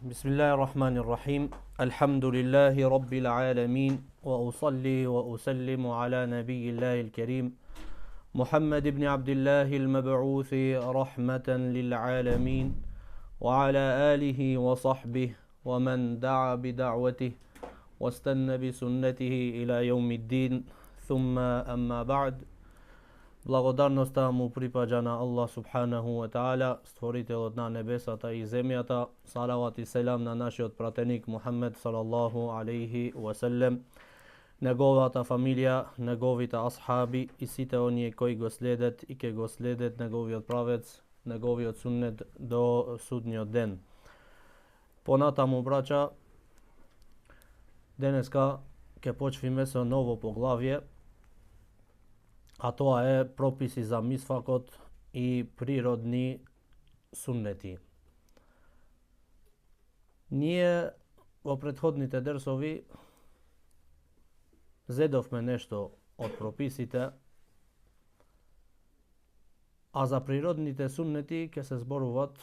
بسم الله الرحمن الرحيم الحمد لله رب العالمين وأصلي وأسلم على نبي الله الكريم محمد بن عبد الله المبعوث رحمة للعالمين وعلى آله وصحبه ومن دعا بدعوته واستنى بسنته إلى يوم الدين ثم أما بعد. Благодарноста му припаѓа на Allah subhanahu wa ta'ala, створителот на небесата и земјата. Салават и селам на нашиот пратеник Мухаммед салаллаху алейхи ва селем, неговата фамилија, неговите асхаби и сите оние кои го следат и ќе го следат неговиот правец, неговиот суннет до судниот ден. Понатаму, брача, денеска ќе почвиме со ново поглавје, а тоа е прописи за мисвакот и природни суннети. Ние во претходните дерсови зедовме нешто од прописите, а за природните суннети ќе се зборуваат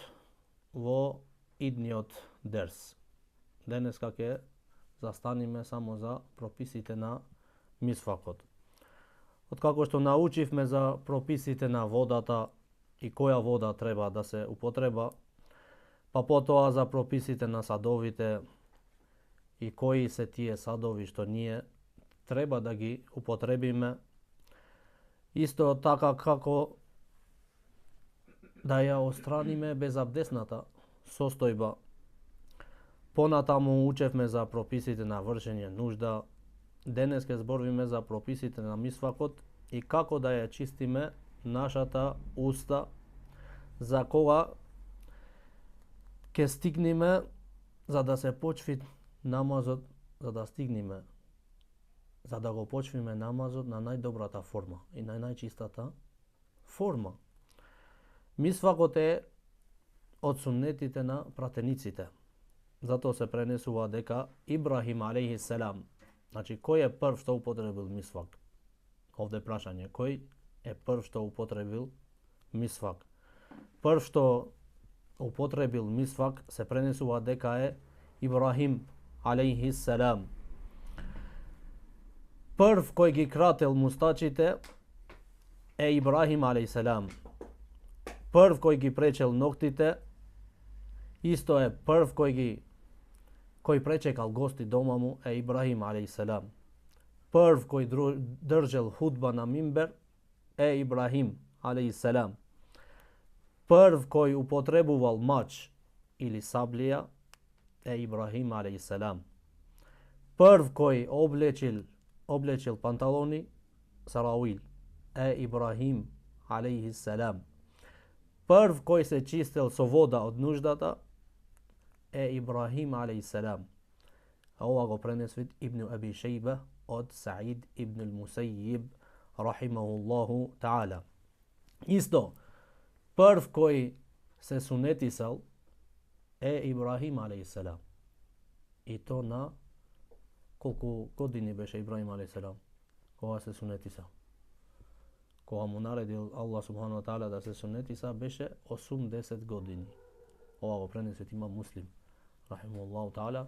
во идниот дерс. Денеска ќе застанеме само за прописите на мисвакот. Откако што научивме за прописите на водата и која вода треба да се употреба, па потоа за прописите на садовите и кои се тие садови што ние треба да ги употребиме, исто така како да ја остраниме безабдесната состојба. Понатаму учевме за прописите на вршење нужда. Денес ќе зборуваме за прописите на мисвакот и како да ја чистиме нашата уста, за кога ќе стигнеме за да се почви намазот, за да го почвиме намазот на најдобрата форма и на најчистата форма. Мисвакот е од суннетите на пратениците. Затоа се пренесува дека Ибрахим алейхи селам, значи, кој е прв што употребил мисвак? Овде прашање, кој е прв што употребил мисвак? Прв што употребил мисвак се пренесува дека е Ибрахим алейхи селам. Прв кој ги крател мустачите е Ибрахим алейхи селам. Прв кој ги пречел ноктите исто е прв кој пречекал гости дома му е Ибрахим алейхиссалам. Прв кој држел худба на мимбер е Ибрахим алейхиссалам. Прв кој употребувал мач или саблија е Ибрахим алейхиссалам. Прв кој облечил панталони сарауил е Ибрахим алейхиссалам. Прв кој се чистел со вода од нуждата е Ибрахим алейхиссалам. А ова го пренесвит Ибн Аби Шейба од Саид ибн al-Musayyib рахимахуллаху таала. Исто, прв кој се сунетисал е Ибрахим алейхиссалам. И то на колку години беше Ибрахим алейхиссалам кога се сунетисал? Кога му наредил Аллах субхану ва таала да се сунетиса, беше 80 години. Ова го пренесет имам Муслим рахимахуллаху таала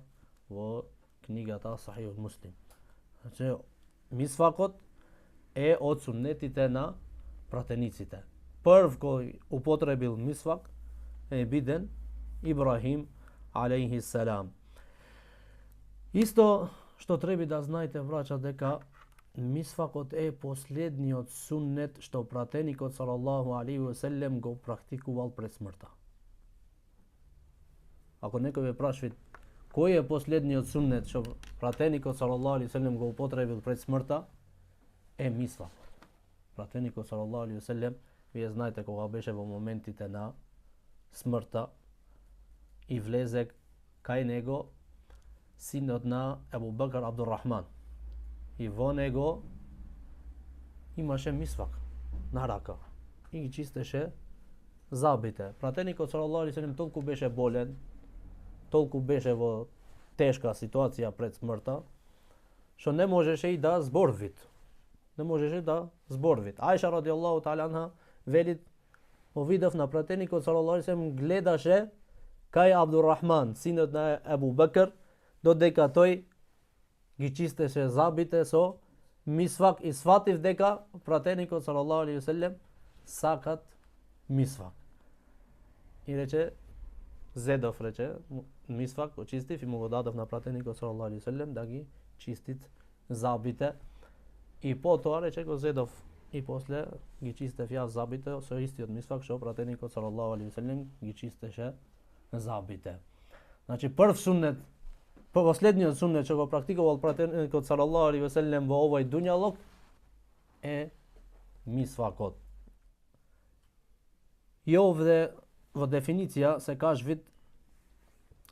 во книгата Сахих Муслим. Значи, мисвакот е од суннетите на пратениците. Прв кој употребил мисвак е биден Ибрахим алейхиссалам. Исто што треба да знаете, браќа, дека мисвакот е последниот суннет што пратеникот салаллаху алейхи ва селем го практикувал пред смртта. Ако некој ве праши кој е последниот суннет што пратеникот салаллаху алейхи ва селем го употребил пред смртта, е мисвак. Пратеникот салаллаху алейхи ва селем, вие знаете, кога беше во моментите на смртта и влезе кај него синот на Ебу Бакр Абдуррахман. И во него имаше мисвак на рака и ги чистеше забите. Пратеникот салаллаху алейхи ва селем толку беше болен, толку беше во тешка ситуација пред смртта, што не можеше и да зборвит. Ајша радијаллаху таала анха вели, овидов на пратеникот салаллаху алейхи ва селем гледаше кај Абдуррахман, синот на Ебу Бекр, додека тој ги чистеше забите со мисвак и сватив дека пратеникот салаллаху алейхи ве селем сакат мисвак. И рече, зедов, рече, мисвак очистив и му го дадов на пратеникот салаллаху алейхи ве селем да ги чистит забите. И потоа, рече, го зедов и после ги чистев јас забите со истиот мисвак што пратеникот салаллаху алейхи ве селем ги чистеше забите. Значи прв суннет, последниот суннет што го практикувал пратеникот салаллаху алейхи ве селем во овој дуњалог е мисвакот. И овде во дефиниција се кажвит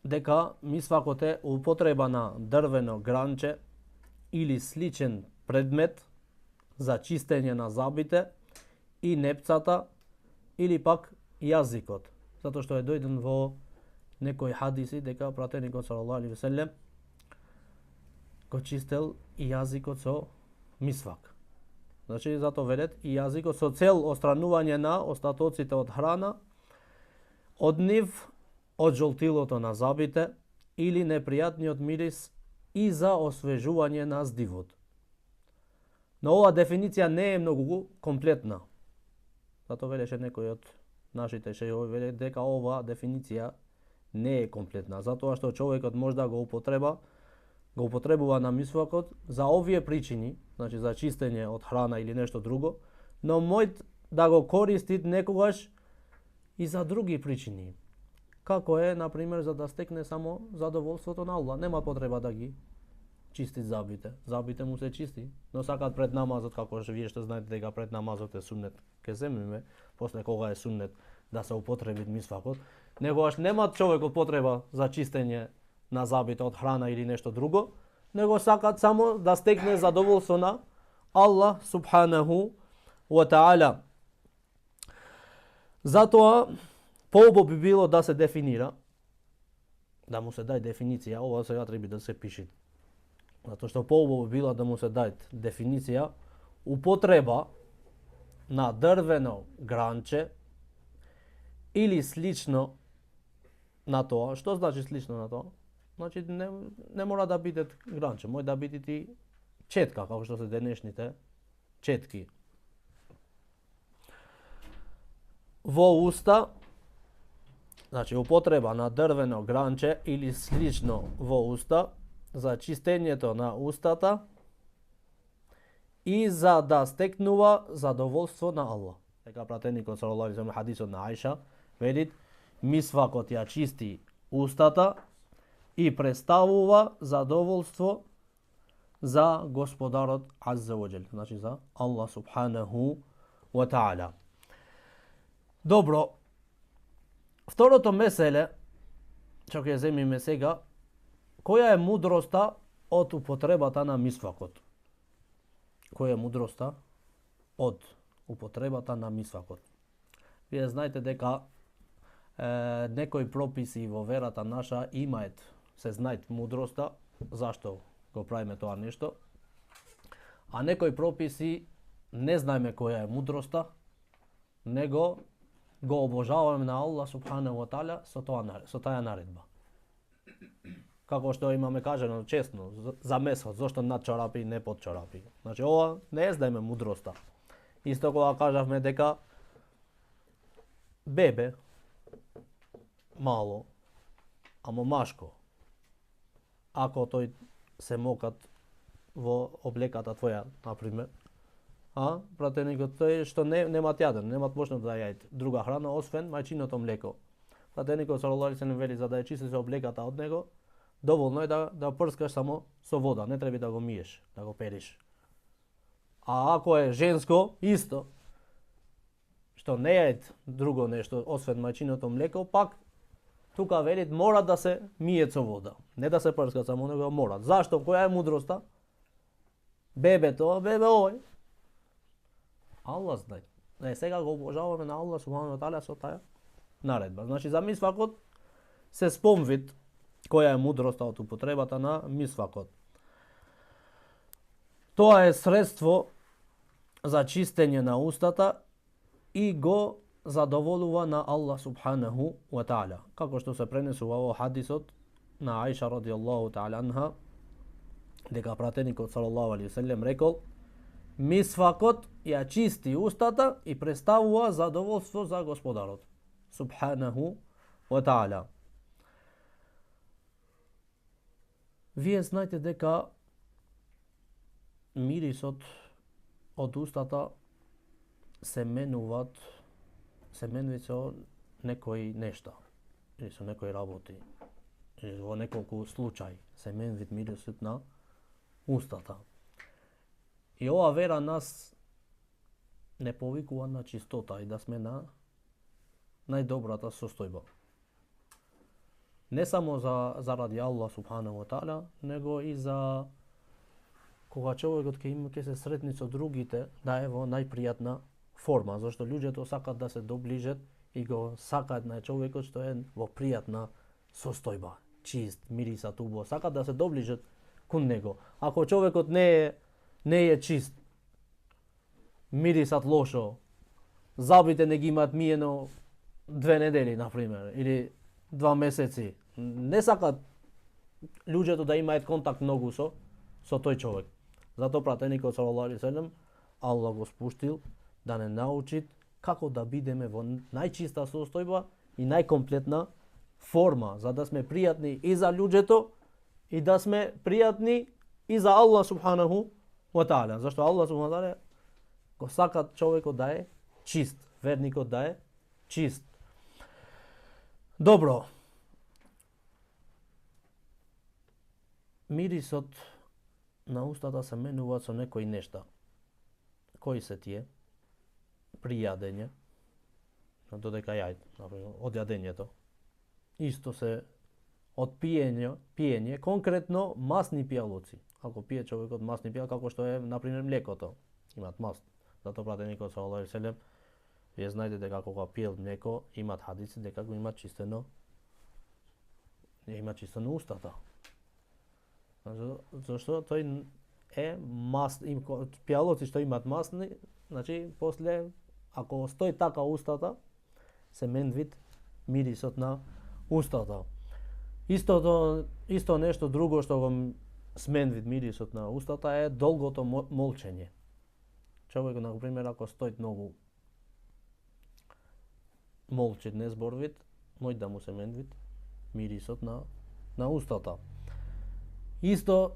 дека мисвакот е употреба на дрвено гранче или сличен предмет за чистење на забите и непцата или пак јазикот, затоа што е дојден во некои хадиси дека пратеникот салаллаху алейхи ве селем го чистел и јазикот со мисвак. Значи затоа велет и јазикот со цел отстранување на остатоците од храна, од нив, од жолтилото на забите или непријатниот мирис и за освежување на здивот. Но оваа дефиниција не е многу комплетна. Затоа велеше некој од нашите шејхови веле дека оваа дефиниција не е комплетна, затоа што човекот може да го употребува на мисвакот за овие причини, значи за чистење од храна или нешто друго, но мојт да го користи некогаш и за други причини. Како е, например, за да стекне само задоволството на Аллах. Нема потреба да ги чисти забите. Забите му се чисти, но сакат пред намазот, како што вие што знаете дека пред намазот е суннет, ке земиме, после кога е суннет да се употреби мисвакот, негогаш нема човекот потреба за чистење на забите од храна или нешто друго, него сакат само да стекне задоволство на Аллах субханаху ва таала. Затоа поубаво би било да се дефинира, да му се даде дефиниција, ова сега треба да се пише. Затоа што поубаво би било да му се даде дефиниција употреба на дрвено гранче или слично на тоа. Што значи слично на тоа? Значи не мора да биде гранче, може да биде и четка, како што се денешните четки. Во уста, значи употреба на дрвено гранче или слично во уста за чистењето на устата и за да стекнува задоволство на Аллах. Дека пратеникот салаллаху алейхи ве селем хадисот на Аиша велит мисвакот ја чисти устата и представува задоволство за Господарот азза ва џел, значи за Аллах субханаху ва таала. Добро, второто меселе, што ќе земиме сега, која е мудроста од употребата на мисвакот? Која е мудроста од употребата на мисвакот? Вие знаете дека некои прописи во верата наша имаат, се знаат мудроста, зашто го правиме тоа нешто, а некои прописи не знаеме која е мудроста, него го обожаваме на Аллах субханаху ва таала со таа наредба. Како што имаме кажано честно за месот, зошто над чорапи не под чорапи. Значи ова не знаеме мудроста. Исто кога кажавме дека бебе мало, амо машко, ако тој се мокат во облеката твоја, например, пратеникот тој што немат јаден, немат можност да јајат друга храна освен мајчиното млеко. Пратеникот салаллаху алейхи ве селем вели за да ја чисти се облеката од него, доволно е да прскаш само со вода, не треба да го миеш, да го периш. А ако е женско, исто, што не јајат друго нешто освен мајчиното млеко, пак тука велит мора да се мијат со вода, не да се прскат само, него мора. Зашто? Која е мудроста? Бебето, бебе овој. Аллах знае. Сега го обожаваме на Аллах субханаху ва таала со таа наредба. Значи за мисвакот се спомвид која е мудроста од употребата на мисвакот. Тоа е средство за чистење на устата и го zadovoljува на Allah subhanahu wa ta'ala. Како што се пренесува во хадисот на Аиша радијаллаху ta'ala анха, дека пратеникот салаллаху алейхи ве селем рекол: мисвакот ја чисти устата и представува задоволство за Господарот субханаху wa ta'ala. Вие знаете дека мирисот од устата се менуваат, се менуваат со некои нешта или со некои работи. Или во неколку случаи се менуваат мирисот на устата. И ова вера нас не повикува на чистота и да сме на најдобрата состојба. Не само заради Аллах субханаху ва таала, него и за кога човекот ќе се сретни со другите, да е во најпријатна форма, зашто луѓето сакаат да се доближат и го сакаат на човекот што е во пријатна состојба, чист, мирисат убаво, сакаат да се доближат кон него. Ако човекот не е чист, мирисат лошо, забите не ги имаат миено 2 недели, например, или 2 месеци, не сакаат луѓето да имаат контакт многу со тој човек. Затоа пратеникот салаллаху алейхи ве селем Аллах го спуштил да не научит како да бидеме во најчиста состојба и најкомплетна форма, за да сме пријатни и за луѓето и да сме пријатни и за Аллах субханаху ва таала. Зашто Аллах субханаху ва таала го сака човекот да е чист, верникот да е чист. Добро. Мирисот на устата се менува со некои нешта. Кои се тие? При јадење, додека например, од јадењето. Исто се од пиење, конкретно масни пијалоци. Ако пие човекот масни пијалоци, како што е, например, млекото, имат маст. Затоа пратеникот салаллаху алейхи ве селем, вие знаете дека кога пиел млеко, имат хадиси дека го имат чистено устата. Зашто тој е маст, пијалоци што имат масни, значи после ако стои така устата, се менвид мирисот на устата. Исто нешто друго што го сменвид мирисот на устата е долгото молчење. Човек, например, ако стои многу молчит, не зборвит, мој да му се менвид мирисот на устата. Исто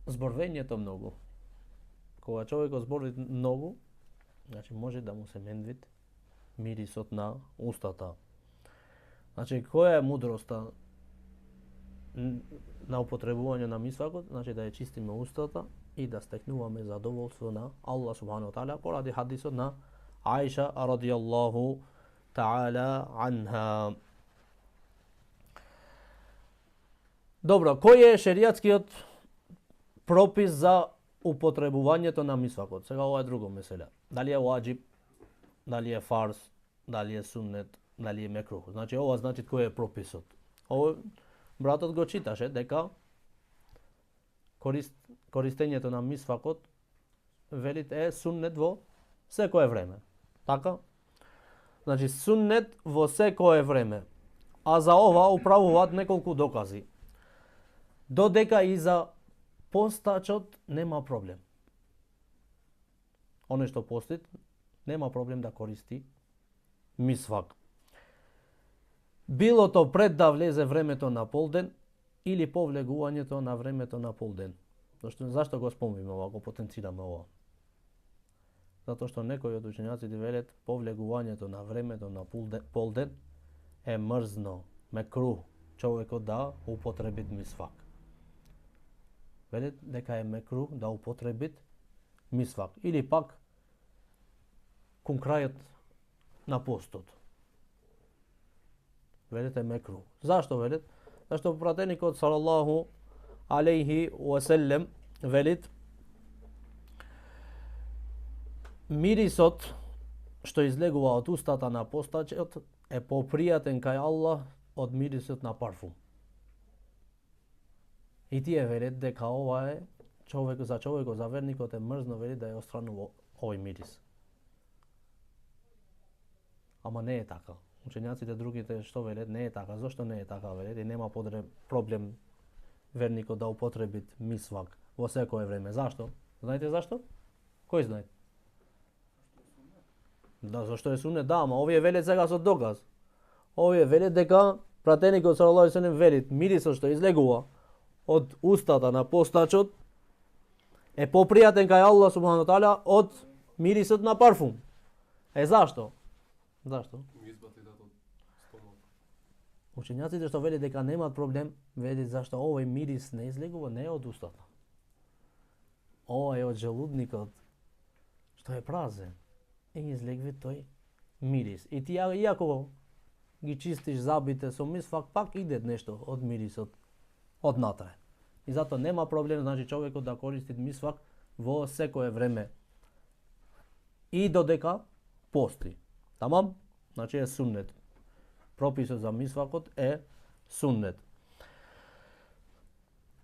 зборвењето многу. Кога човекот збори многу, значи може да му се менвид мирисот на устата. Значи, која е мудроста на употребување на мисвакот? Значи да ја чистиме устата и да стекнуваме задоволство на Аллах субханаху ва таала поради хадисот на Аиша радијаллаху таала анха. Добро, кој е шеријатскиот пропис за употребувањето на мисвакот? Сега ова е друго меселе. Дали е ваџиб, дали е фарз, дали е суннет, дали е мекрух. Значи ова значи кој е прописот. Ова братот го читаше дека користењето на мисвакот велит е суннет во секое време. Така? Значи суннет во секое време. А за ова управуваат неколку докази. Додека и за постачот нема проблем. Оној што постит нема проблем да користи мисвак. Било то пред да влезе времето на полден или по влегувањето на времето на полден. Зашто го спомнуваме ова, го потенцираме ова? Затоа што некои од учењаците велат по влегувањето на времето на полден е мрзно, мекрух, човекот да употребит мисвак. Велат дека е мекрух да употребит мисвак. Или пак кон крајот на постот. Велат е мекрух. Зашто велат? Зашто пратеникот салаллаху алейхи ва селем велит мирисот што излегува од устата на постачот е попријатен кај Аллах од мирисот на парфум. И тие велат дека ова е човекот, за верникот е мрзно, вели да ја отстранува овој мирис. Ама не е така. Учењаците другите што велат не е така. Зошто не е така велат? И нема проблем верникот да употреби мисвак во секое време. Зашто? Знаете зашто? Кој знае? Да, зашто е сунет? Да, ама овие велат сега со доказ. Овие велат дека пратеникот салаллаху алейхи ве селем велит мирисот што излегува од устата на постачот е попријатен кај Аллах субхану ва таала од мирисот на парфум. Зашто? Зашто? Учењаците што велат дека немаат проблем, велат зашто овој мирис не излегува не од устата. Ова е од желудникот, што е празен. И излегви тој мирис. И ти иако ги чистиш забите со мисвак, пак иде нешто од мирисот однатре. И затоа нема проблем, значи човекот да користи мисвак во секое време. И додека пости. Тамам? Значи е суннет. Прописот за мисвакот е суннет.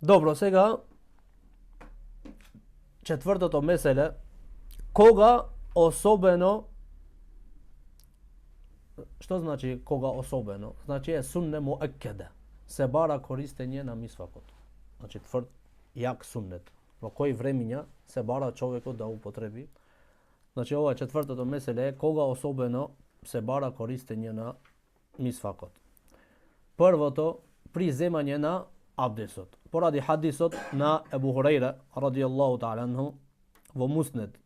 Добро, сега четвртото меселе, кога особено, што значи кога особено? Значи е сунне муаккеде. Се бара користење на мисвакот. Значи тврд, јак суннет. Во кој времиња се бара човекот да употреби. Значи ова четвртото меселе е кога особено се бара користење на мисвакот. Првото, при земање на абдесот. Поради хадисот на Ебу Хурейра радијаллаху таала анху во Муснед,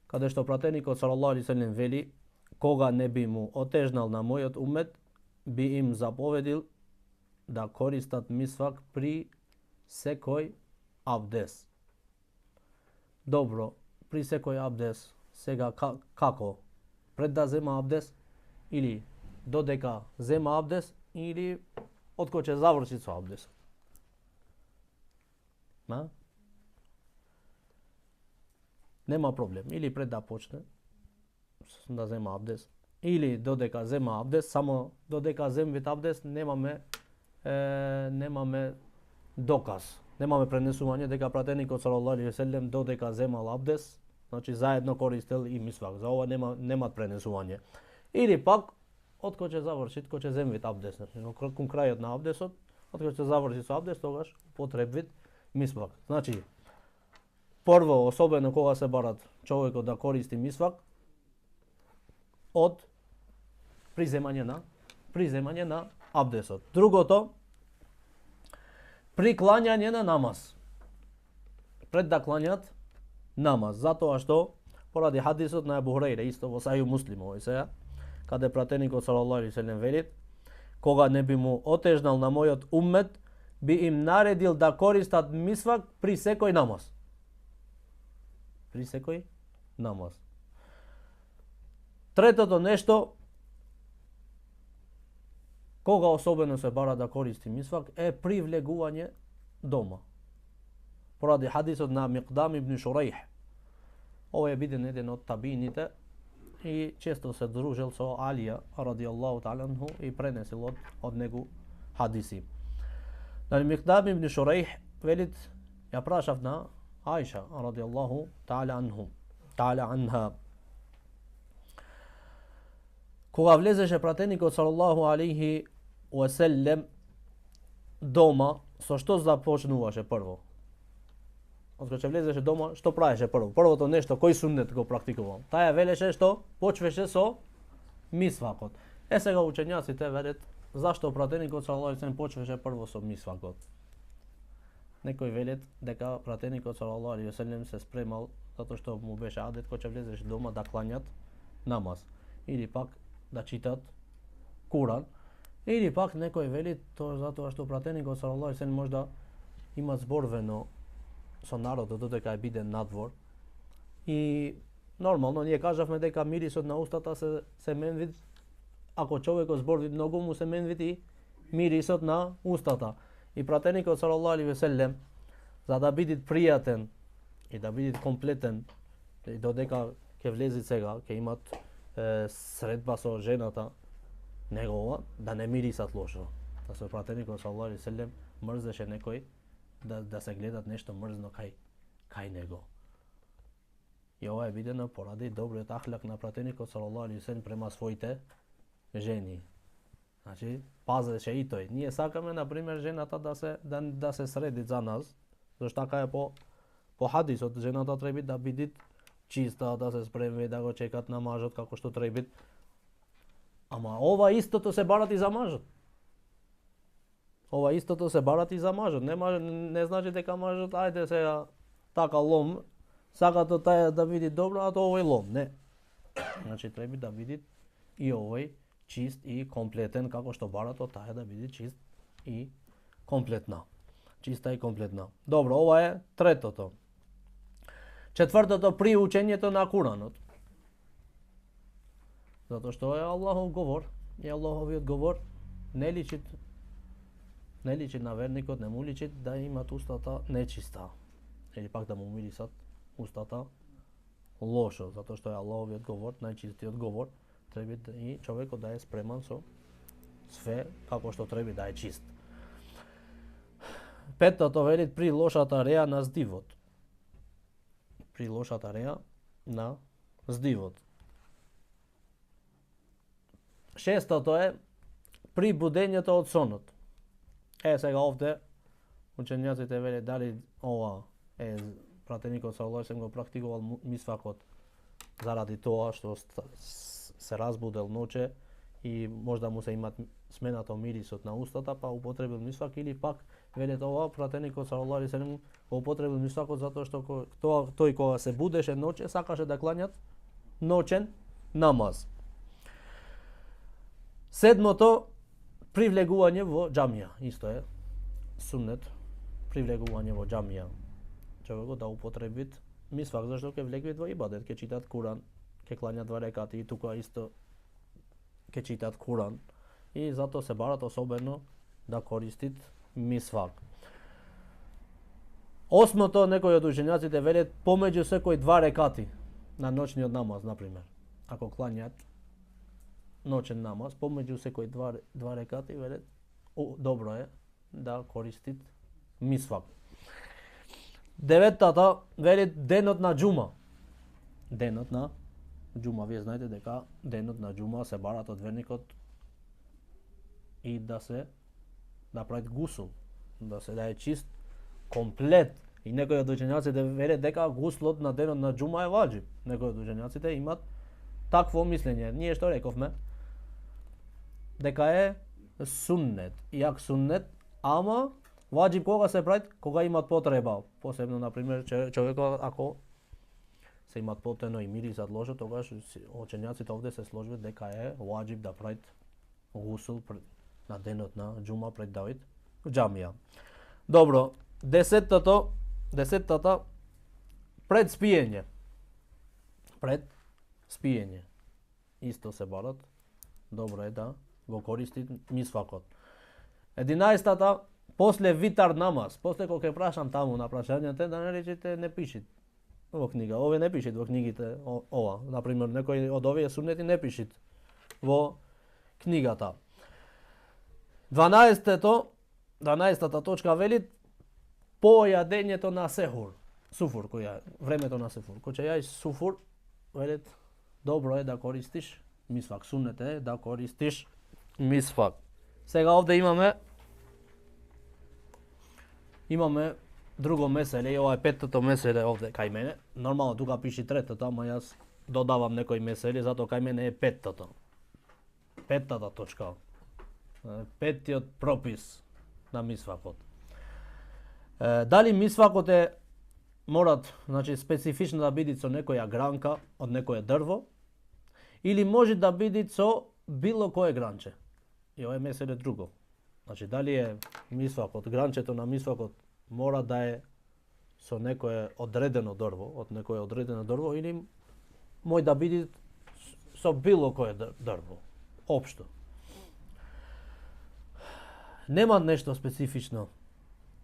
каде што пратеникот салаллаху алейхи ве селем вели: кога не би му отежнал на мојот умет, би им заповедил да користат мисвак при секој абдес. Добро, при секој абдес, сега како? Пред да зема абдес или додека зема абдес или откако ќе заврши со абдес? Нема проблем. Или пред да почне да зема абдес, или додека зема абдес, само додека земвит абдес немаме доказ. Немаме пренесување дека пратеникот салаллаху алейхи ве селем додека земал абдес, значи заедно користел и мисвак. За ова немат пренесување. Или пак откако ќе заврши, кога ќе земвит абдес, кон крајот на абдесот, откако ќе заврши со абдес, тогаш потребвит мисвак. Значи прво, особено кога се барат човекот да користи мисвак, од приземање на абдесот. Другото, при клањање на намаз. Пред да клањат намаз, затоа што поради хадисот на Ебу Хурейра, исто во Сахих Муслим овој сега, каде пратеникот салаллаху алейхи ве селем вели: кога не би му отежнал на мојот уммет, би им наредил да користат мисвак при секој намаз. При секој намаз. Третото нешто, кога особено се бара да користи мисвак, е при влегување дома. Поради хадисот на Миқдам ибн Шурайх. Овој е биден еден од табиините и често се дружел со Алија радијаллаху таала анху и пренесил од него хадиси. Миқдам ибн Шурайх велит: ја прашав на Аиша радијаллаху таала анха. Кога влезеше пратеникот салаллаху алейхи ве селем дома, со што започнуваше прво? Откако ќе влезеше дома, што правеше прво? Првото нешто, кој суннет го практикувал? Таја велеше што почвеше со мисвакот. Сега учењаците велат зашто пратеникот салаллаху алейхи ве селем почвеше прво со мисвакот. Некој велат дека пратеникот салаллаху алейхи ве селем се спремал затоа што му беше адет кога ќе влезеше дома да клањат намаз или пак да читат Куран, или пак некој вели тоа затоа што пратеникот салаллаху алейхи ве селем можда има зборвено со народот додека е биден надвор. И нормално ние кажавме дека мирисот на устата се менвит, ако човекот зборви многу му се менвит и мирисот на устата. И пратеникот салаллаху алейхи ве селем, за да биде пријатен и да биде комплетен, и додека ќе влези сега, ќе имат средба со жената негова, да не мирисат лошо. Да се пратеникот салаллаху алейхи ве селем мрзеше некој да се гледат нешто мрзно кај него. И ова е видено поради добриот ахлак на пратеникот салаллаху алейхи веселем према своите жени. Значи, пазеше и тој. Ние сакаме, например, жената да се среди за нас, зашто така е по хадисот, жената треба да биде чиста, да се спреми, да го чекат на мажот како што треба. Ама ова истото се барат и за мажот. Ова истото се барат и за мажот. Не значи дека мажот, ајде сега така лом, сакато тај да види добро, а то овој лом. Не. Значи треба да види и овој чист и комплетен, како што барато таа да биде чист и комплетна. Чиста и комплетна. Добро, ова е третото. Четвртото, при учењето на Куранот. Затоа што е Аллахов говор, и Аллаховиот говор не личи на верникот, не му личи да имат устата нечиста. Или пак да му мирисат устата лошо, затоа што е Аллаховиот говор, најчистиот говор, треба и човекот да е спреман со све како што треба да е чист. Петото вели при лошата реа на здивот. При лошата реа на здивот. Шестото е при будењето од сонот. Сега овде учењаците веле дали ова е пратеникот салаллаху алейхи веселем го практикувал мисвакот заради тоа што се разбудел ноќе и можда му се имат сменато мирисот на устата, па употребил мисвак, или пак веле ова пратеникот салаллаху алейхи веселем го употребил мисвакот затоа што тој кога се будеше ноќе сакаше да кланјат ноќен намаз. Седмото, привлегување во џамија. Исто е суннет, привлегување во џамија. Човекот да употреби мисвак, зашто ќе влегвит во ибадет, ќе читат Куран, ќе кланјат 2 рекати и тука исто ќе читат Куран. И затоа се барат особено да користит мисвак. Осмото, некои од учењаците велат помеѓу секој 2 рекати на ноќниот намаз, например. Ако кланјат ноќен намаз, помеѓу секој 2 рекати велат добро е да користит мисвак. Деветата вели денот на џума. Денот на џума, вие знаете дека денот на џума се барат од верникот и да прават гусул, да е чист комплет. И некои од учењаците велат дека гуслот на денот на џума е ваџиб. Некои од учењаците имат такво мислење. Ние што рековме? Дека е суннет, јак суннет, ама ваџиб кога се прави, кога имат потреба. Посебно, например, човекот ако се имат потено и мирисат лошо, тогаш учењаците овде се сложат дека е ваџиб да прават гусул на денот на џума пред да одат во џамија. Добро, десеттата пред спиење. Пред спиење. Исто се барат. Добро е да го користи мисвакот. 11-та, после витар намаз. После кога ќе прашам таму на прашањата, да не речете не пишит во книга. Овие не пишит во книгите. Ова, например, некои од овие сунети не пишит во книгата. 12-та точка вели по јадењето на суфур, времето на суфур. Кој ќе јади суфур, велит добро е да користиш мисвак. Сунет е да користиш мисвак. Сега овде имаме друго меселе, и ова е петтото меселе овде кај мене. Нормално тука пиши третото, ама јас додавам некои месели, затоа кај мене е петтото. Петтата точка. Петтиот пропис на мисвакот. Дали мисвакот морат, значи специфично да биде со некоја гранка од некое дрво, или може да биде со било кое гранче. И ова е меселе друго. Значи дали е мисвакот, гранчето на мисвакот мора да е со некое одредено дрво, од некое одредено дрво, или може да биде со било кое дрво, општо. Нема нешто специфично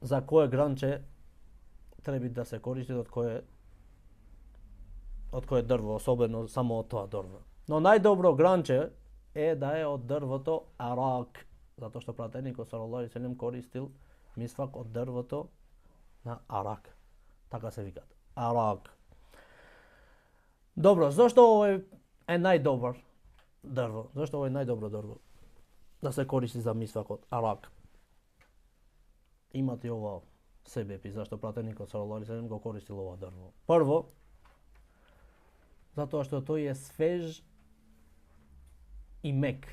за кое гранче треба да се користи од кое дрво, особено само од тоа дрво. Но најдобро гранче е да е од дрвото арак, затоа што пратеникот салаллаху алейхи веселем користил мисвак од дрвото на арак. Така се викат. Арак. Dobro, zašto ovo je najdobar drvo? Zašto ovo je najdobro drvo? Da se koristi za misvak od arak. Imate ovo sebepi, zašto pratenik od sallallahu alejhi ve sellem go koristilo ovo drvo. Prvo, zato što to je svež i mek.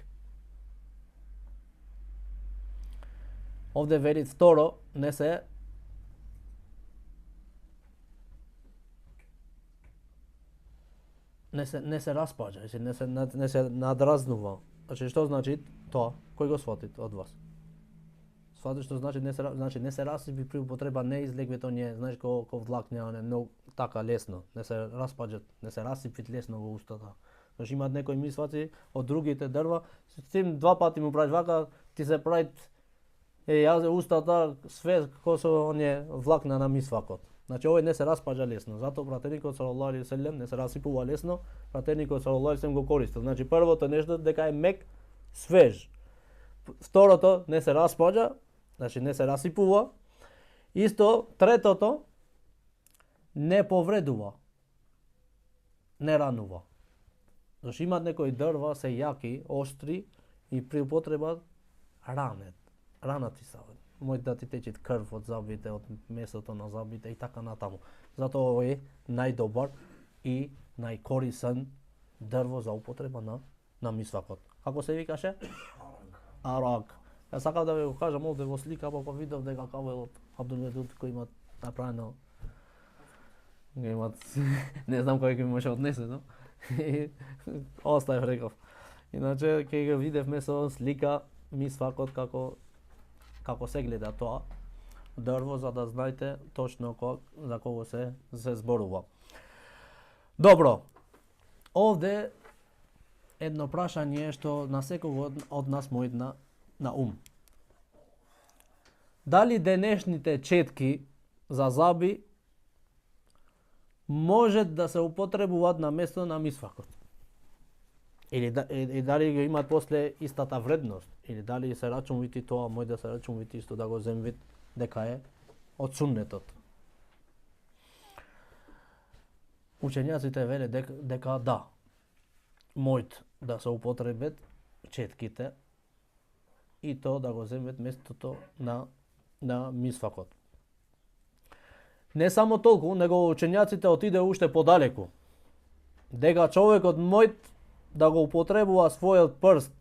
Ovdje veli storo, ne se raspađa, ne se nadraznuva. Znači što znači to? Koji go shvatit od vas? Shvatit što znači ne se rasipi pri upotreba, ne izlegve to nje, znači ko vlaknja, no така лесно, не се распаѓат, не се расипит лесно во устата. Значи имаат некои мисваци од другите дрва, сим два пати му правиш вака, ти се правит јазе устата све како со оние влакна на мисвакот. Значи овој не се распаѓа лесно, затоа пратеникот салаллаху алейхи ве селем не се расипува лесно, пратеникот салаллаху алейхи ве селем го користил. Значи првото нешто дека е мек, свеж. Второто не се распаѓа, значи не се расипува. Исто третото не повредува, не ранува. Зашто имаат некои дрва се јаки, остри и при употреба ранати се. Може да ти тече крв од зъбите, од месото на зъбите и така натаму. Затоа овој е најдобар и најкорисен дрво за употреба на мисвакот. Како се викаше? Арак. Јас сакав да ви го кажам овде во слика, па видов дека кавелот Абдулведуд кој има направено не знам кој ќе ми може однесе, но оставив реков. Иначе ќе го видевме со слика мисвакот како се гледа тоа дрво, за да знаете точно за кого се зборува. Добро. Овде едно прашање што на секој од нас му идна на ум. Дали денешните четки за зъби може да се употребуваат на место на мисвакот? Или дали го имаат после истата вредност? Или дали се рачунвити тоа, може да се рачунвити исто да го земвит дека е од суннетот? Учењаците веле дека да, мојт да се употребат четките и то да го земвет местото на мисвакот. Не само толку, него учењаците отиде уште подалеку. Дека човекот мојт да го употребува својот прст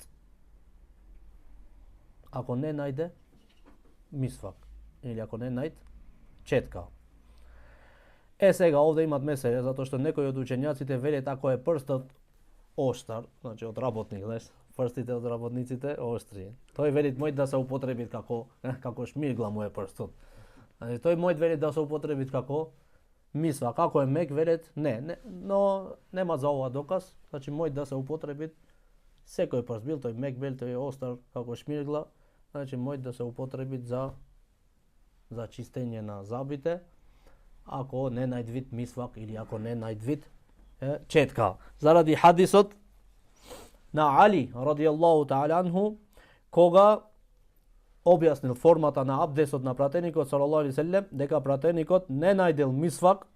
ако не најде мисвак или ако не најде четка. Сега овде имат меселе, затоа што некои од учењаците велат ако е прстот оштар, значи од работник, знаеш, прстите од работниците остри. Тој вели мој да се употреби како шмиргла му е прстот. Значи тој мој вели да се употреби како мисва, како е мек велет не, но нема за ова доказ, значи мој да се употреби секој прст, бил тој мек, бил тој остар како шмиргла, значи мој да се употреби за чистење на зъбите, ако не најдвит мисвак или ако не најдвит четка. Заради хадисот на Али радијаллаху таала анху, кога објаснил формата на абдесот на пратеникот салаллаху алейхи ве селем, дека пратеникот не најдел мисвак,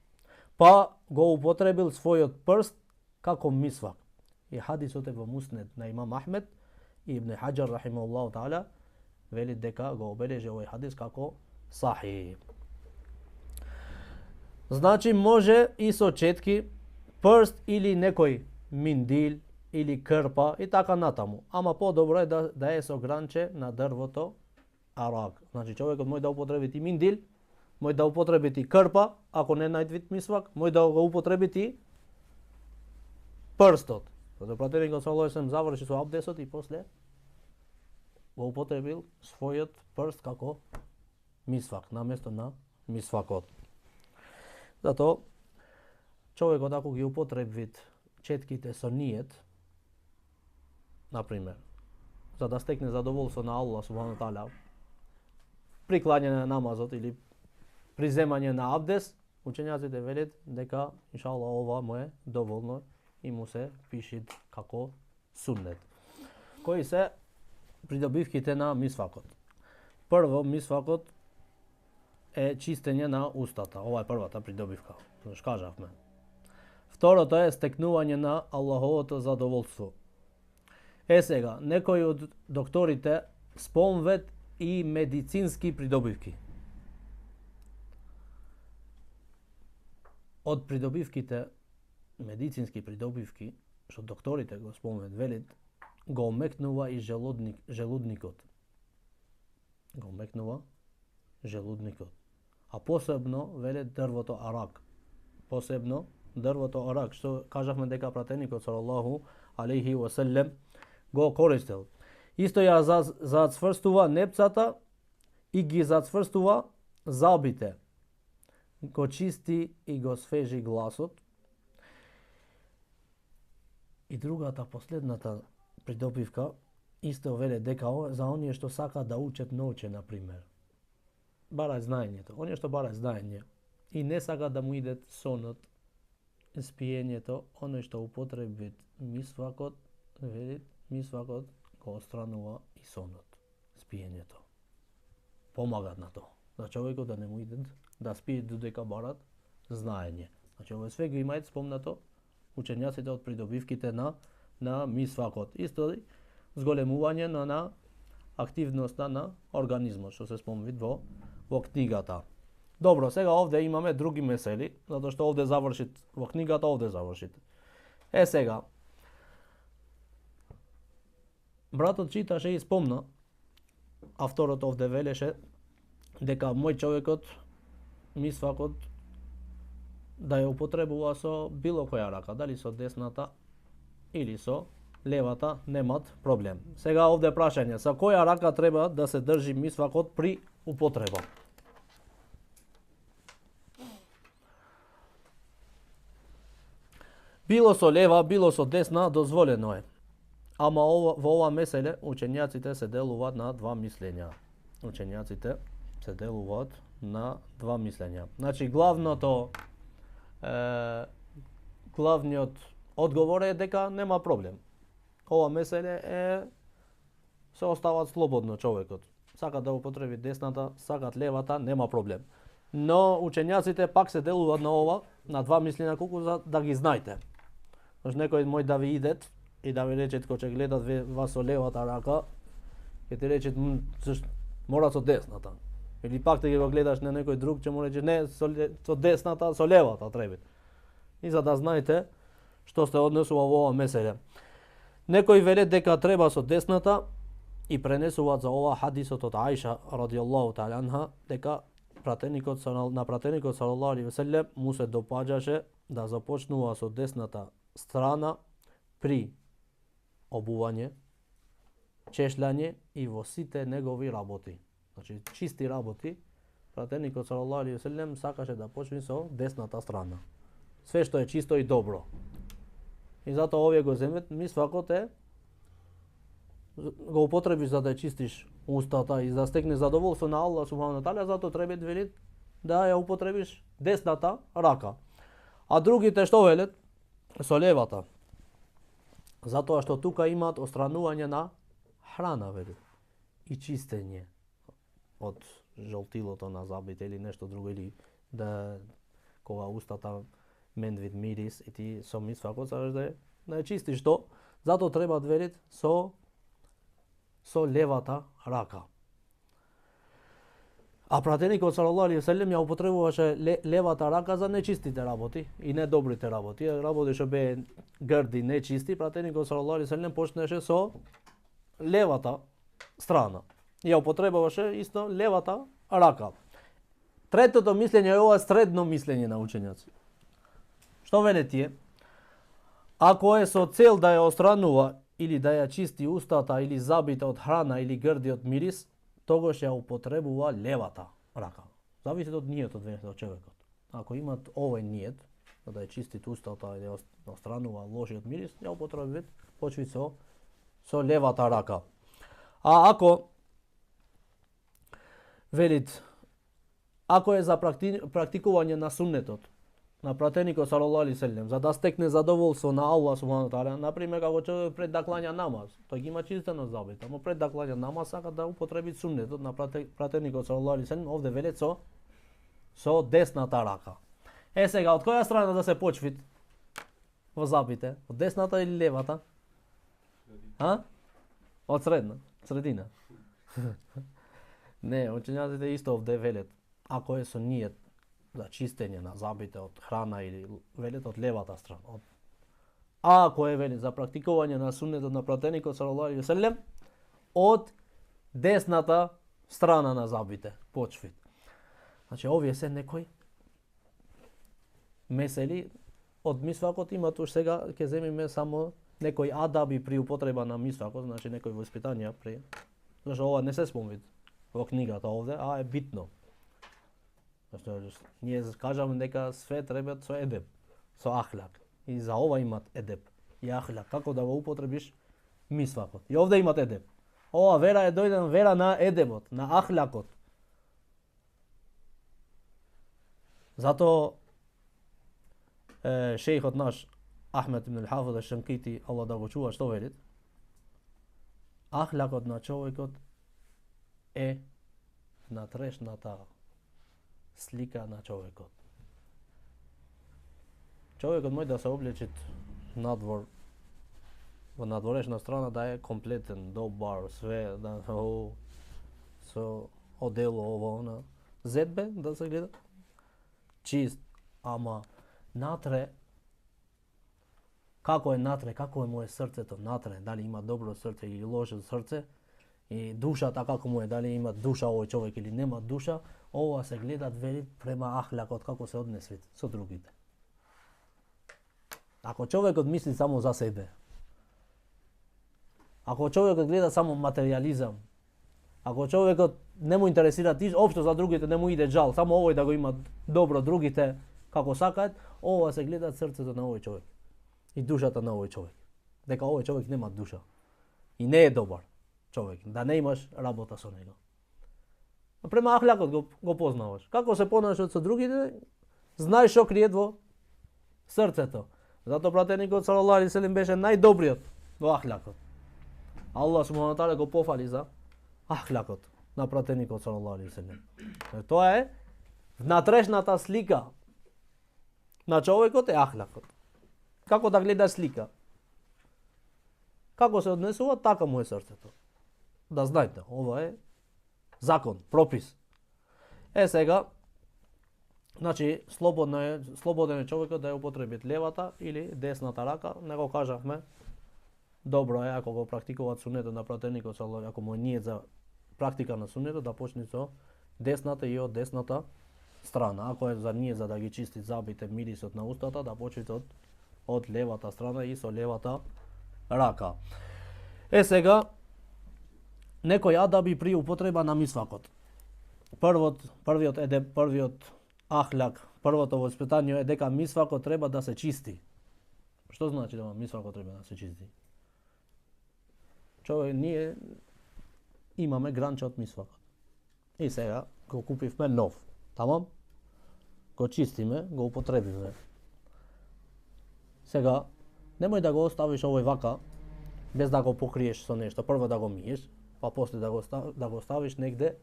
па го употребил својот прст како мисвак. И хадисот е во Муснед на имам Ахмед и Ибн Хаџар рахимахуллаху таала вели дека го обележи овој хадис како сахих. Значи може и со четки, прст или некој миндил или крпа и така натаму. Ама подобро е да е со гранче на дрвото арак. Значи човекот може да употреби и миндил, може да употреби и крпа, ако не најдвит мисвак, може да го употреби и прстот. Затоа пратеникот саллаллаху алейхи ве селем заврши со абдесот и после го употребил својот прст како мисвак, на место на мисвакот. Затоа човекот ако ги употребит четките со ниет, например, за да стекне задоволство на Аллах субхану таала, при клањање на намазот или при земање на абдес, учењаците велат дека иншаллах ова му е доволно и му се пише како суннет. Кои се придобивките на мисвакот? Прво, мисвакот е чистење на устата. Ова е првата придобивка, што кажавме. Второто е стекнување на Аллаховото задоволство. Сега, некои од докторите спомнват и медицински придобивки. Од придобивките, медицински придобивки, што докторите го спомнат, велит, го омекнува и желудникот. Го омекнува желудникот. А посебно, велит, дрвото арак. Посебно, дрвото арак, што кажавме дека пратеникот салаллаху алейхи ва селем го користел. Исто ја зацврстува непцата и ги зацврстува забите. Го чисти и го свежи гласот. И другата, последната придобивка, исто веле дека за оние што сака да учат науче, например. Бараат знаењето. Оние што бараат знаење и не сака да му идет сонот, спиењето, оној што употребит мисвакот, велит, мисвакот го отстранува и сонот, спиењето. Помагат на тоа. За човекот да не му идет да спие додека барат знаење. Значи, ова све го имаат спомнато учењаците од придобивките на мисвакот. Исто зголемување на активноста на организмот, што се спомнат во книгата. Добро, сега овде имаме други месели, затоа што овде завршит во книгата, овде завршит. Сега, братот читаше и спомна, а второто овде велеше, дека мој човекот, мисвакот, да ја употребува со било која рака, дали со десната или со левата, немат проблем. Сега овде прашање, со која рака треба да се држи мисвакот при употреба? Било со лева, било со десна, дозволено е. Ама во ова меселе учењаците се делуваат на два мислења. Учењаците се делуваат на два мислења. Значи, главниот одговор е дека нема проблем. Ова меселе се остават слободно човекот. Сака да употреби десната, сакат левата, нема проблем. Но учењаците пак се делуваат на ова, на два мислења, колку за да ги знаете. Значи, некој мој да ви идет и да ви речет, кога ќе гледат вас со левата рака, ќе ти речет, мора со десната. Или пак те го гледаш на некој друг, ќе му рече, не, со десната, со левата треба. И за да знаете што се однесува во ова меселе. Некои велат дека треба со десната и пренесуваат за ова хадисот од Аиша радијаллаху таала анха, дека пратеникот салаллаху алейхи ве селем му се допаѓаше да започнува со десната страна при обување, чешљање и во сите негови работи. Значи, чисти работи, пратеникот салаллаху алейхи ве селем сакаше да почне со десната страна. Све што е чисто и добро. И затоа овие го земет, мисвакот го употребиш за да чистиш устата и да стекнеш задоволство на Аллах субхану тааля, затоа треба да ја употребиш десната рака. А другите што велат? Со левата. Затоа што тука имаат отстранување на храна, велат, и чистење од жолтилото на забите или нешто друго, или да кога устата менвид мирис и ти со мисвакот сакаш да ја чистиш тоа, затоа треба велат со левата рака. А пратеникот салаллаху алейхи ве селем ја употребуваше левата рака за нечистите работи и недобрите работи. Работи што беа грди, нечисти, пратеникот салаллаху алейхи ве селем почнеше со левата страна. Ја употребуваше исто левата рака. Третото мислење е ова средно мислење на учењаци. Што веле тие? Ако е со цел да ја отстранува или да ја чисти устата или забите од храна или грди од мирис, тогаш ја употребува левата рака. Зависи од ниетот од човекот. Ако имат овој ниет, да ја чистит устата и да ја отстранува лошиот мирис, ја употребува почви со левата рака. А ако велит, ако е за практикување на суннетот, на пратеникот салаллаху алейхи ве селем, за да стекне задоволство на Аллах субхану тааля, например како човек пред да клања намаз, тој ги има чистено забите, ама пред да клања намаз сака да употреби суннетот на пратеникот салаллаху алейхи ве селем, овде велет со десната рака. Сега од која страна да се почви? во забите? Од десната или левата? А? Од средина. Не, учењаците исто овде велат, ако е со ниет за чистење на забите од храна или велат од левата страна. А ако е вели за практикување на суннетот на пратеникот салаллаху алейхи ве селем, од десната страна на забите, почвит. Значи овие се некои месели од мисвакот имат уж сега ќе земиме само некои адаби при употреба на мисвакот, значи некои воспитања при. Зашто ова не се спомнат во книгата овде, а е битно. Зашто ние кажаме дека све треба со едеб, со ахлак. И за ова имат едеб и ахлак, како да го употребиш мисвакот. И овде имат едеб. Ова вера е дојден вера на едебот, на ахлакот. Зато шејхот наш Ахмед ибн Хафиз аш-Шанкити, Аллах да го чува, што велит? Ахлакот на човекот е внатрешната слика на човекот. Човекот може да се облечит надвор, во надворешна страна да е комплетен, добар, све, да со одело ово на зедбе, да се гледа чист, ама натре, како е натре, како е мое срцето натре, дали има добро срце или лошо срце, и душата како му е, дали има душа овој човек или нема душа, ова се гледат вели према ахлакот, како се однесвит со другите. Ако човекот мисли само за себе, ако човекот гледа само материјализам, ако човекот не му интересира општо за другите, не му иде жал, само овој да го има добро, другите како сакаат, ова се гледа срцето на овој човек и душата на овој човек. Дека овој човек нема душа и не е добар човек, да не имаш работа со него. Према ахлакот го познаваш. Како се понашат со другите, знаеш што криет во срцето. Зато пратеникот салаллаху алейхи ве селем беше најдобриот во ахлакот. Аллах субхана таала го пофали за ахлакот на пратеникот салаллаху алейхи ве селем. Тоа е внатрешната слика на човекот е ахлакот. Како да гледаш слика? Како се однесува, така му е срцето. Да знаете, ова е закон, пропис. Сега, значи, слободен е човекот да ја употреби левата или десната рака, не го кажавме. Добро е ако го практикуваат сунетот на пратеникот салаллаху, ако му е ниет за практика на сунетот, да почне со десната и од десната страна. Ако е за ниет за да ги чисти забите, мирисот на устата, да почне од левата страна и со левата рака. Сега, некои адаби при употреба на мисвакот. Првиот ахлак, првото воспитание е дека мисвакот треба да се чисти. Што значи да мисвакот треба да се чисти? Ние имаме гранче од мисвакот. И сега го купивме нов. Тамам? Го чистиме, го употребиме. Сега, немој да го оставиш овој вака, без да го покриеш со нешто. Прво да го миеш, па после да го ставиш негде,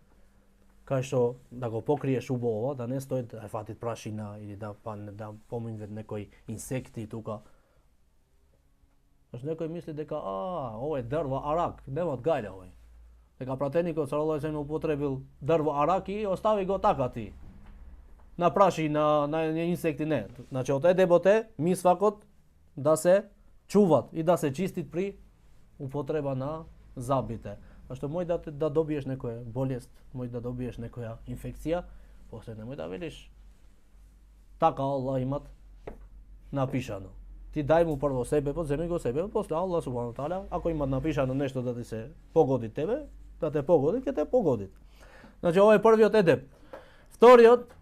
кај што да го покриеш убаво, да не стои да фатит прашина или да поминват некои инсекти тука. Некој мисли дека ова е дрво арак, нема гајле овој. Дека пратеникот салаллаху алейхи ве селем употребил дрво арак и остави го така ти. На праши, на инсекти не. Значи од едебот е мисвакот да се чуват и да се чистит при употреба на забите. Зашто може да добиеш некоја болест, може да добиеш некоја инфекција, после немој да велиш така Аллах имат напишано. Ти дај му прво себе, земи го себе, после Аллах субхана таала, ако има напишано нешто да ти се погоди тебе, да те погоди, ќе те погоди. Значи ова е првиот едеб. Вториот,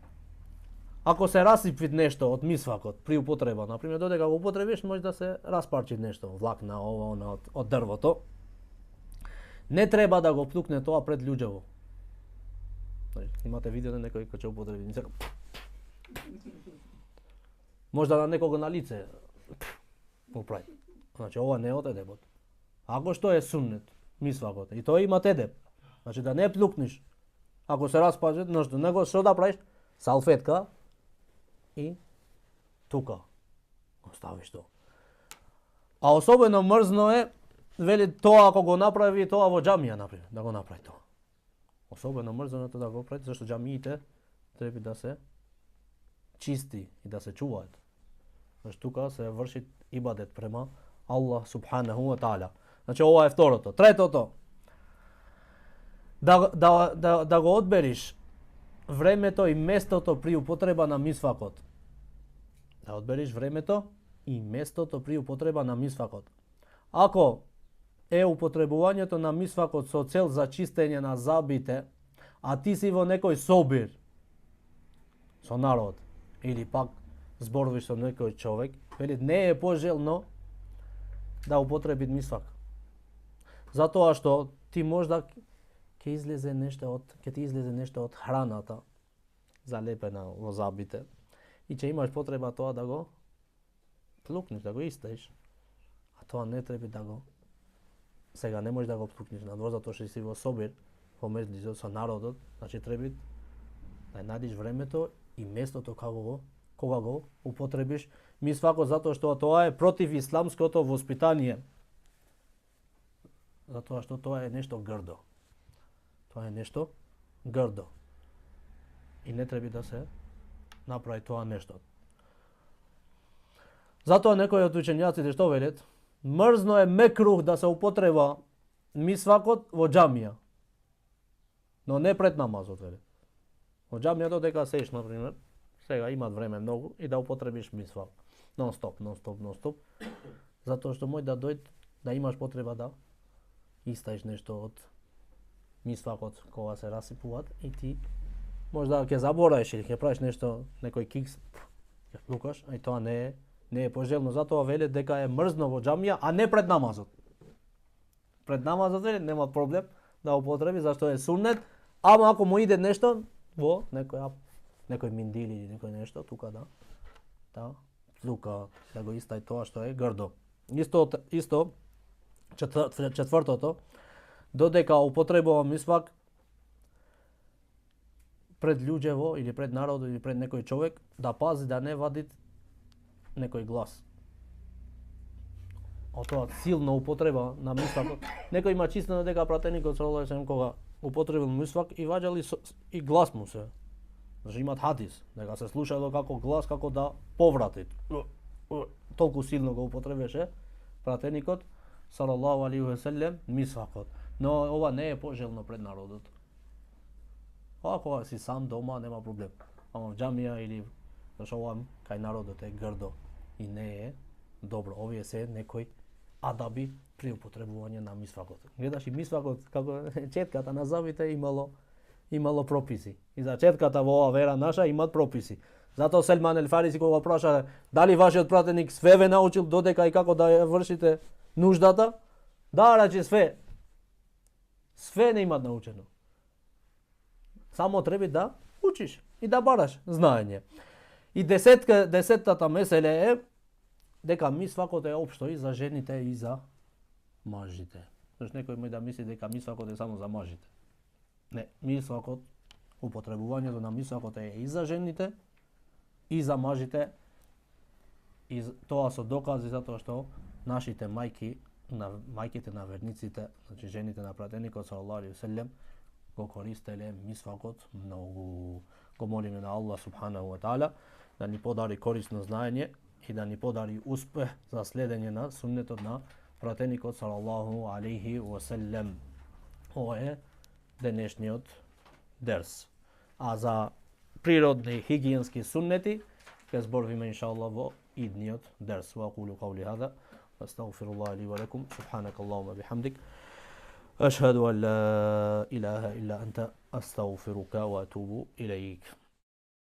ако се расипви нешто од мисвакот при употреба, например, додека го употребиш, може да се распарчи нешто, влакна, ова, од дрвото. Не треба да го плукне тоа пред луѓево. Имате видео на некој кој ќе употреби. Можда на некого на лице го прави. Значи ова не е од едебот. Ако што е суннет, мисвакот, и тоа има едеб. Значи да не плукнеш. Ако се распарчи нешто, него што да правиш? Салфетка и тука го ставиш тоа. A особено мрзно е, вели тоа ако го направи тоа во џамија, например, да го направи тоа. Особено мрзно е тоа да го прави, зашто џамиите треба да се чисти и да се чуваат. Зашто тука се врши ибадет према Аллах субханаху ва таала. Значи ова е второто. Третото, да го одбериш времето и местото при употреба на мисвакот. Да одбериш времето и местото при употреба на мисвакот. Ако е употребувањето на мисвакот со цел за чистење на забите, а ти си во некој собир со народ или пак зборуваш со некој човек, вели не е пожелно да употреби мисвак. Затоа што ти можда ќе ти излезе нешто од храната залепена во забите и ќе имаш потреба тоа да го плукнеш, да го истаиш. А тоа не треба да го сега не можеш да го плукнеш надвор затоа што си во собир во меѓу со народот, значи треба да најдеш времето и местото кога го употребиш мисвакот, затоа што тоа е против исламското воспитание. Затоа што тоа е нешто грдо. Тоа е нешто грдо. И не треба да се направи тоа нешто. Затоа некои од учењаците што велат, мрзно е мекрух да се употреба мисвакот во џамија. Но не пред намазот, велат. Во џамија додека сееш, например, сега имат време многу и да употребиш мисвак. Non-stop. Затоа што може да дојде да имаш потреба да истаиш нешто од мисвакот кога се расипуваат и ти може да ќе забораеш или ќе правиш нешто, некој кикс, ќе плукаш, а и тоа не е пожелно. Затоа велат дека е мрзно во џамија, а не пред намазот. Пред намазот нема проблем да употреби, зашто е суннет, ама ако му иде нешто во некој миндил или некој нешто, тука да плука, да го истај тоа што е грдо. Исто четвртото, додека употребува мисвак пред луѓево или пред народот или пред некој човек, да пази да не вади некој глас. Тоа силно употреба на мисвак. Некој има чистено дека пратеникот саллаллаху алейхи ve sellem кога употребил мисвак и ваѓали и глас му се. Значи имат хадис дека се слушало како глас како да поврати. Толку силно го употребеше пратеникот саллаллаху алейхи ve sellem мисвакот. Но ова не е пожелно пред народот. Кога си сам дома нема проблем. Ама в џамија или зашто ова кај народот е грдо и не е добро. Овие се некои адаби при употребување на мисвакот. Гледаш и мисвакот како четката на забите имало прописи. И за четката во ова вера наша имат прописи. Затоа Селман ел Фариси кога праша дали вашиот пратеник све ве научил додека и како да ја вршите нуждата, да рече све. Све не имат научено. Само треба да учиш и да бараш знаење. И десеттата меселе е дека мисвакот е општо и за жените и за мажите. Зашто некој може да мисли дека мисвакот е само за мажите. Не, мисвакот, употребувањето на мисвакот е и за жените и за мажите. И тоа со докази затоа што нашите мајките на верниците, значи жените на пратеникот саллаллаху алейхи ve sellem го користеле мисвакот многу. Го молиме на Аллах субханаху ва таала да ни подари корисно знаење и да ни подари успех за следење на суннетот на пратеникот саллаллаху алейхи ve sellem. Ова е денешниот дерс. А за природни хигиенски суннети ќе зборуваме иншааллах во идниот дерс. Ва aqulu qawli hada astaghfirullah li wa lakum subhanakallahumma bihamdik ashhadu an la ilaha illa anta astaghfiruka wa atubu ilayk.